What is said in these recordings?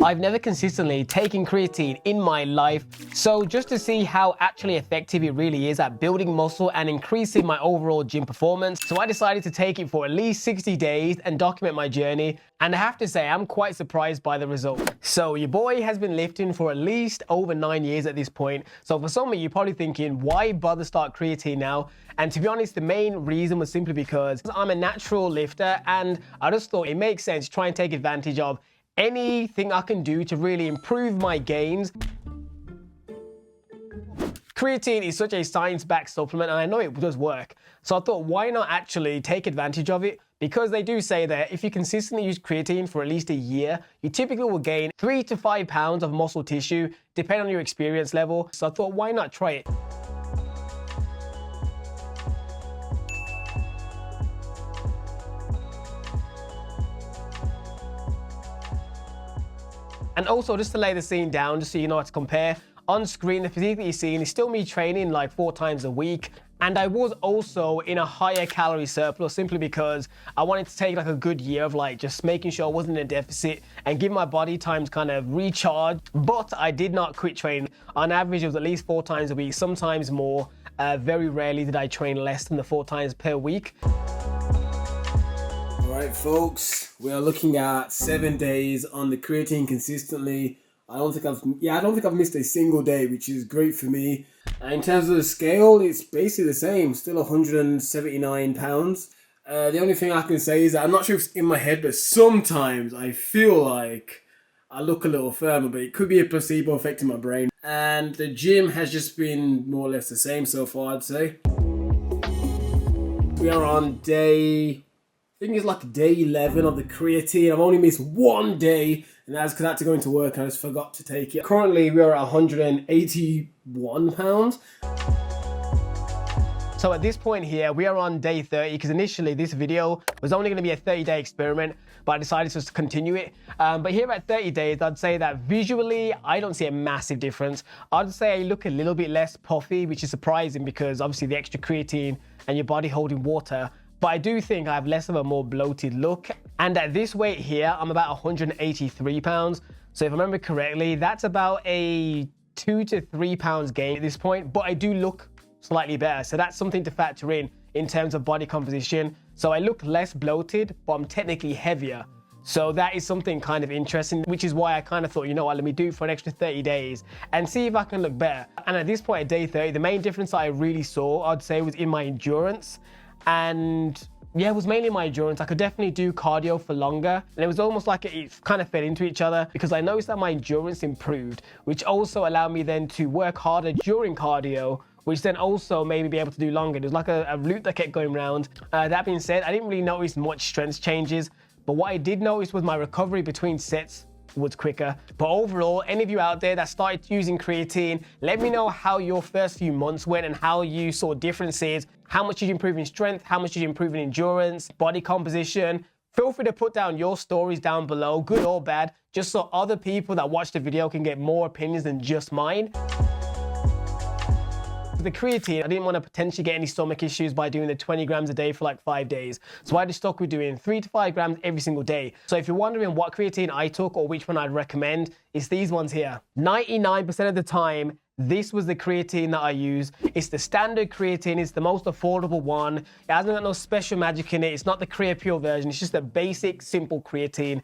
I've never consistently taken creatine in my life, so just to see how actually effective it really is at building muscle and increasing my overall gym performance, so I decided to take it for at least 60 days and document my journey, and I have to say I'm quite surprised by the result. So your boy has been lifting for at least over 9 years at this point, so for some of you, you're probably thinking, why bother start creatine now? And to be honest, the main reason was simply because I'm a natural lifter and I just thought it makes sense to try and take advantage of anything I can do to really improve my gains. Creatine is such a science-backed supplement and I know it does work. So I thought, why not actually take advantage of it? Because they do say that if you consistently use creatine for at least a year, you typically will gain 3 to 5 pounds of muscle tissue, depending on your experience level. So I thought, why not try it? And also, just to lay the scene down, just so you know what to compare, on screen, the physique that you're seeing is still me training like 4 times a week. And I was also in a higher calorie surplus simply because I wanted to take like a good year of like just making sure I wasn't in a deficit and give my body time to kind of recharge. But I did not quit training. On average, it was at least 4 times a week, sometimes more. Very rarely did I train less than the 4 times per week. All right, folks, we are looking at 7 days on the creatine consistently. I don't think I've missed a single day, which is great for me. In terms of the scale, it's basically the same, still 179 pounds. The only thing I can say is that I'm not sure if it's in my head, but sometimes I feel like I look a little firmer, but it could be a placebo effect in my brain. And the gym has just been more or less the same so far, I'd say. We are on I think it's like day 11 of the creatine. I've only missed 1 day, and that's because I had to go into work and I just forgot to take it. Currently, we are at 181 pounds. So at this point here, we are on day 30, because initially this video was only going to be a 30-day experiment, but I decided just to continue it. But here at 30 days, I'd say that visually, I don't see a massive difference. I'd say I look a little bit less puffy, which is surprising because obviously the extra creatine and your body holding water. But I do think I have less of a more bloated look. And at this weight here, I'm about 183 pounds. So if I remember correctly, that's about a 2 to 3 pounds gain at this point. But I do look slightly better. So that's something to factor in terms of body composition. So I look less bloated, but I'm technically heavier. So that is something kind of interesting, which is why I kind of thought, you know what, let me do it for an extra 30 days and see if I can look better. And at this point at day 30, the main difference that I really saw, I'd say, was in my endurance. And yeah, it was mainly my endurance. I could definitely do cardio for longer. And it was almost like it kind of fed into each other because I noticed that my endurance improved, which also allowed me then to work harder during cardio, which then also made me be able to do longer. There's like a loop that kept going round. That being said, I didn't really notice much strength changes, but what I did notice was my recovery between sets was quicker. But overall, any of you out there that started using creatine, let me know how your first few months went and how you saw differences. How much did you improve in strength? How much did you improve in endurance, body composition? Feel free to put down your stories down below, good or bad, just so other people that watch the video can get more opinions than just mine. The creatine, I didn't want to potentially get any stomach issues by doing the 20 grams a day for like 5 days. So I just stuck with doing 3 to 5 grams every single day. So if you're wondering what creatine I took or which one I'd recommend, it's these ones here. 99% of the time, this was the creatine that I use. It's the standard creatine. It's the most affordable one. It hasn't got no special magic in it. It's not the CreaPure version. It's just a basic, simple creatine.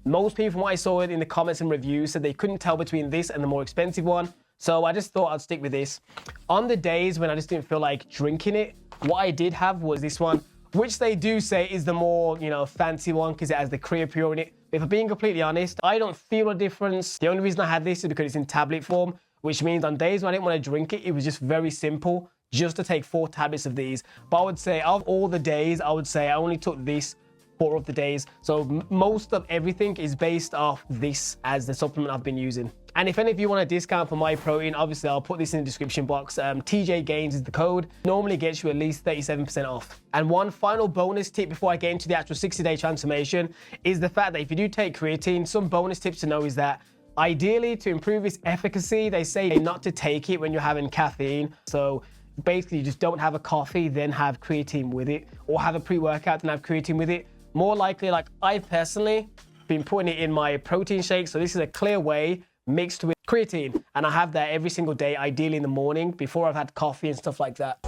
Most people, from what I saw it in the comments and reviews, said they couldn't tell between this and the more expensive one. So I just thought I'd stick with this. On the days when I just didn't feel like drinking it, what I did have was this one, which they do say is the more, fancy one because it has the CreaPure in it. If I'm being completely honest, I don't feel a difference. The only reason I had this is because it's in tablet form, which means on days when I didn't want to drink it, it was just very simple just to take 4 tablets of these. But I would say of all the days, I would say I only took this 4 of the days. So most of everything is based off this as the supplement I've been using. And if any of you want a discount for myprotein, obviously I'll put this in the description box. TJ Gains is the code. Normally gets you at least 37% off. And one final bonus tip before I get into the actual 60-day transformation is the fact that if you do take creatine, some bonus tips to know is that ideally to improve its efficacy, they say not to take it when you're having caffeine. So basically you just don't have a coffee, then have creatine with it, or have a pre-workout and have creatine with it. More likely, like I personally, been putting it in my protein shake. So this is a clear whey mixed with creatine. And I have that every single day, ideally in the morning, before I've had coffee and stuff like that.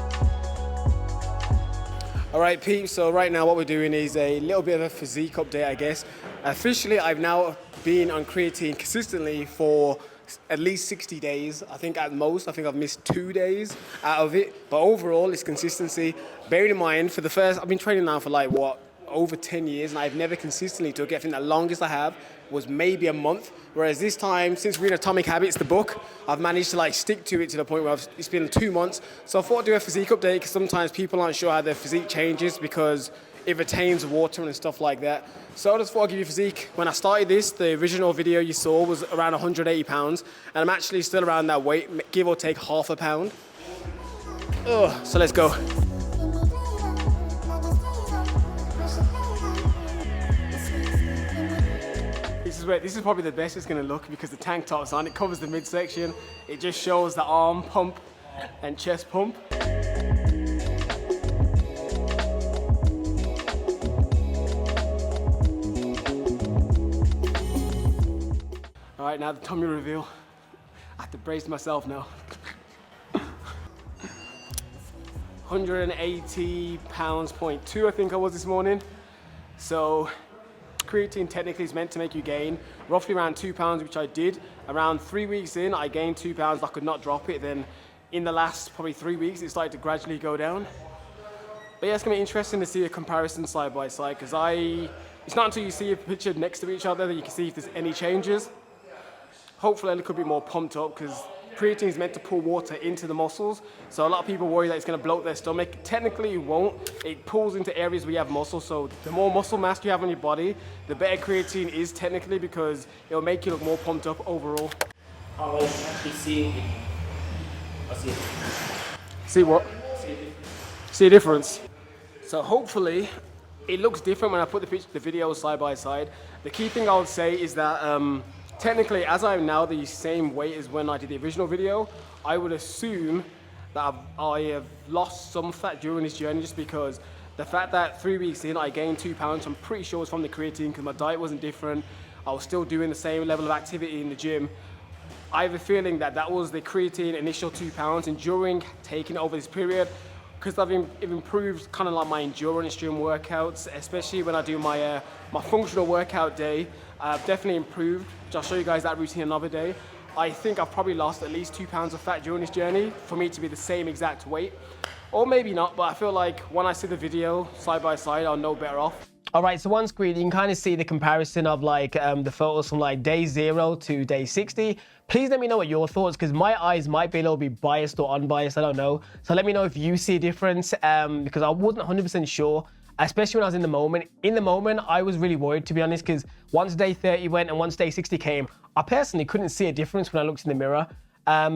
All right, peeps, so right now what we're doing is a little bit of a physique update, I guess. Officially, I've now been on creatine consistently for at least 60 days. I think at most, I think I've missed 2 days out of it. But overall, it's consistency. Bearing in mind, I've been training now for like, over 10 years, and I've never consistently took it. I think the longest I have was maybe a month. Whereas this time, since reading Atomic Habits, the book, I've managed to like stick to it to the point where it's been 2 months. So I thought I'd do a physique update, because sometimes people aren't sure how their physique changes because it retains water and stuff like that. So I just thought I'd give you physique. When I started this, the original video you saw was around 180 pounds, and I'm actually still around that weight, give or take half a pound. So let's go. This is probably the best it's going to look, because the tank top's on. It covers the midsection. It just shows the arm pump and chest pump. All right, now the tummy reveal. I have to brace myself now. 180 pounds, 0.2 I think I was this morning. So creatine technically is meant to make you gain roughly around 2 pounds, which I did. Around 3 weeks in, I gained 2 pounds. I could not drop it. Then in the last probably 3 weeks, it started to gradually go down. But yeah, it's gonna be interesting to see a comparison side by side, because it's not until you see a picture next to each other that you can see if there's any changes. Hopefully a little bit more pumped up, because creatine is meant to pull water into the muscles. So a lot of people worry that it's going to bloat their stomach. Technically it won't. It pulls into areas where you have muscle. So the more muscle mass you have on your body, the better creatine is technically, because it'll make you look more pumped up overall. I was actually seeing it. See what? See a difference. So hopefully it looks different when I put the videos side by side. The key thing I would say is that technically, as I'm now the same weight as when I did the original video, I would assume that I have lost some fat during this journey, just because the fact that 3 weeks in I gained 2 pounds, I'm pretty sure it's from the creatine, because my diet wasn't different. I was still doing the same level of activity in the gym. I have a feeling that that was the creatine initial 2 pounds, and during taking it over this period, because I've improved kind of like my endurance during workouts, especially when I do my functional workout day. I've definitely improved. I'll show you guys that routine another day. I think I've probably lost at least 2 pounds of fat during this journey for me to be the same exact weight. Or maybe not, but I feel like when I see the video side by side, I'll know better off. All right, so on screen, you can kind of see the comparison of like the photos from like day 0 to day 60. Please let me know what your thoughts, because my eyes might be a little bit biased or unbiased, I don't know. So let me know if you see a difference, because I wasn't 100% sure, especially when I was in the moment. In the moment, I was really worried, to be honest, because once day 30 went and once day 60 came, I personally couldn't see a difference when I looked in the mirror.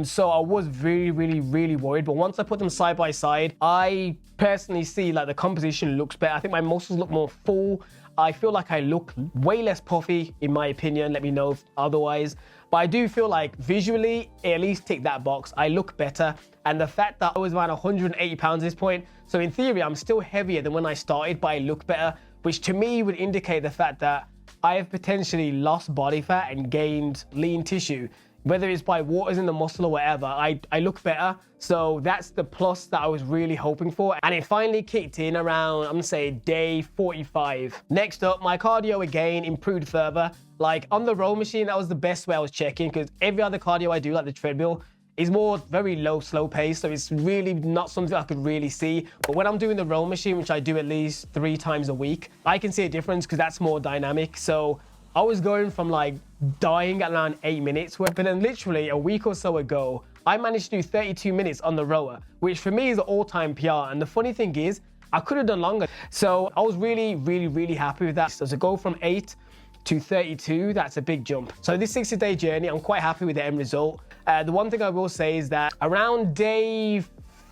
So I was really worried. But once I put them side by side, I personally see like the composition looks better. I think my muscles look more full. I feel like I look way less puffy, in my opinion. Let me know if otherwise. But I do feel like visually, at least tick that box. I look better. And the fact that I was around 180 pounds at this point, so in theory, I'm still heavier than when I started, but I look better, which to me would indicate the fact that I have potentially lost body fat and gained lean tissue. Whether it's by waters in the muscle or whatever, I look better. So that's the plus that I was really hoping for. And it finally kicked in around, I'm gonna say day 45. Next up, my cardio again improved further. Like on the row machine, that was the best way I was checking, because every other cardio I do, like the treadmill, is more very low, slow pace. So it's really not something I could really see. But when I'm doing the row machine, which I do at least 3 times a week, I can see a difference because that's more dynamic. So I was going from like dying at around 8 minutes, but then literally a week or so ago, I managed to do 32 minutes on the rower, which for me is an all-time PR. And the funny thing is, I could have done longer. So I was really happy with that. So to go from 8 to 32, that's a big jump. So this 60-day journey, I'm quite happy with the end result. The one thing I will say is that around day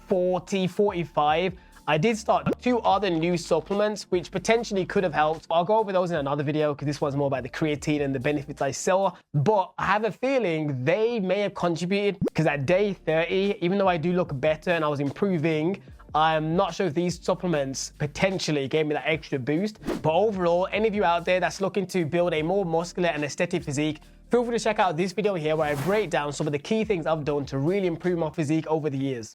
40, 45, I did start 2 other new supplements, which potentially could have helped. I'll go over those in another video, because this one's more about the creatine and the benefits I saw. But I have a feeling they may have contributed, because at day 30, even though I do look better and I was improving, I'm not sure if these supplements potentially gave me that extra boost. But overall, any of you out there that's looking to build a more muscular and aesthetic physique, feel free to check out this video here where I break down some of the key things I've done to really improve my physique over the years.